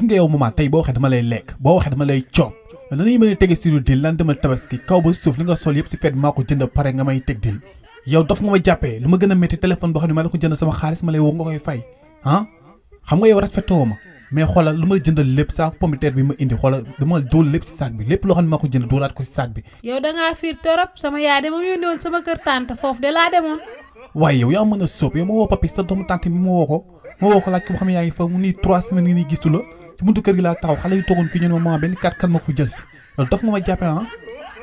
nga yow moment tey boo waxee dama lay lekk boo waxee dama lay coob dañuy mën a tege si dil lan demal tabaski kaw ba suuf li nga sol yëpp si fête maa ko jënd pare nga may teg dil yow daf nga ma jàppee lu ma gën a métti téléphone boo xam ne maa la ko jënd sama xaalis ma lay woo nga koy fay xam nga yow respecté woo ma mais xoolal lu ma jëndal lépp saak pommiteer bi ma indi xoolal dama dool lépp si saak bi lépp loo xam ne maa ko jënd doolaat ko si saak bi yow dangaa fiir torop sama yaay de moom yónni woon sama kër tante foofu de laa demoon waaye yow yaa mën a sóob yow ma woo papi sa doomu tante bi ma woo ko laaj ko boo xam ne yaa ngi fa mu nii 3 semaines ngi nii gistu la si buntu kër gi laa taxaw xale yu toogoon fii ñu ne ma benn 4 ma ko jël si loolu daf nga ma jàppee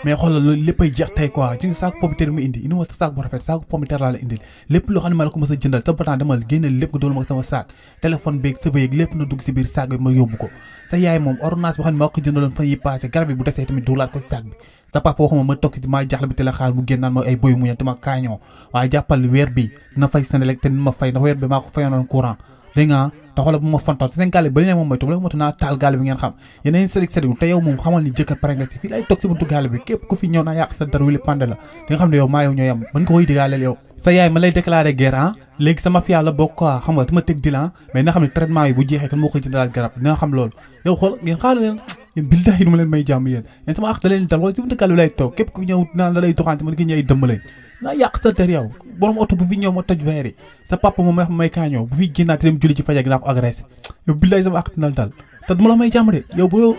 mais xoolal loolu léppay jeex tey quoi ci saako pommiteer bi ma indi ma sa saak bu rafet saako pommiteer laa la indil lépp loo xam ne ma la ko mës a jëndal sa bataan dama génne lépp nga doolu ma sama saak téléphone beeg sëba yeeg lépp na dugg si biir saak bi ma yóbbu ko sa yaay moom ordonnance boo xam ne maa ko jëndaloon fan yi passé garab yi bu desee tamit duulaat ko si saak bi sa papa waxuma ma toog si maa jaxle bi te la xaar mu génn naan ma ay boy mu ñan te ma kaañoo waaye jàppal weer bi dina fay Senelec te ma fay ndax weer bi maa ko fayoon courant dégg nga te xoolal bu ma fantal te seen gaale ba ne moom mooy toog moto naa taal gaale bi ngeen xam yeneen sëriñ te yow moom xamal ni jëkkër pare nga si fii lay toog si buntu gaale bi képp ku fi ñëw naa yàq sa dar wili pande la di nga xam ne yow maa yow ñoo yam mën nga koy digaaleel yow sa yaay ma lay déclaré guerre léegi sama mafia la bokk quoi xam nga dama teg dilan mais dina xam ne traitement yi bu jeexee kan moo koy jëndalaat garab dina xam loolu yow xool ngeen xaar leen yéen billahi du ma leen may jàmm yéen sama ax da leen dal wala si buntu gaale bi lay toog képp ku ñëw naan la lay doxante ma di ko ñëw ay dëmm lañ naa yàq sa der yow borom oto bu fi ñëw ma toj verre yi sa papa moom may kaañoo bu fi génnaat dem julli ci fajar gi naa ko agressé yow billahi sama ak dal te duma la may jàmm de yow bu yow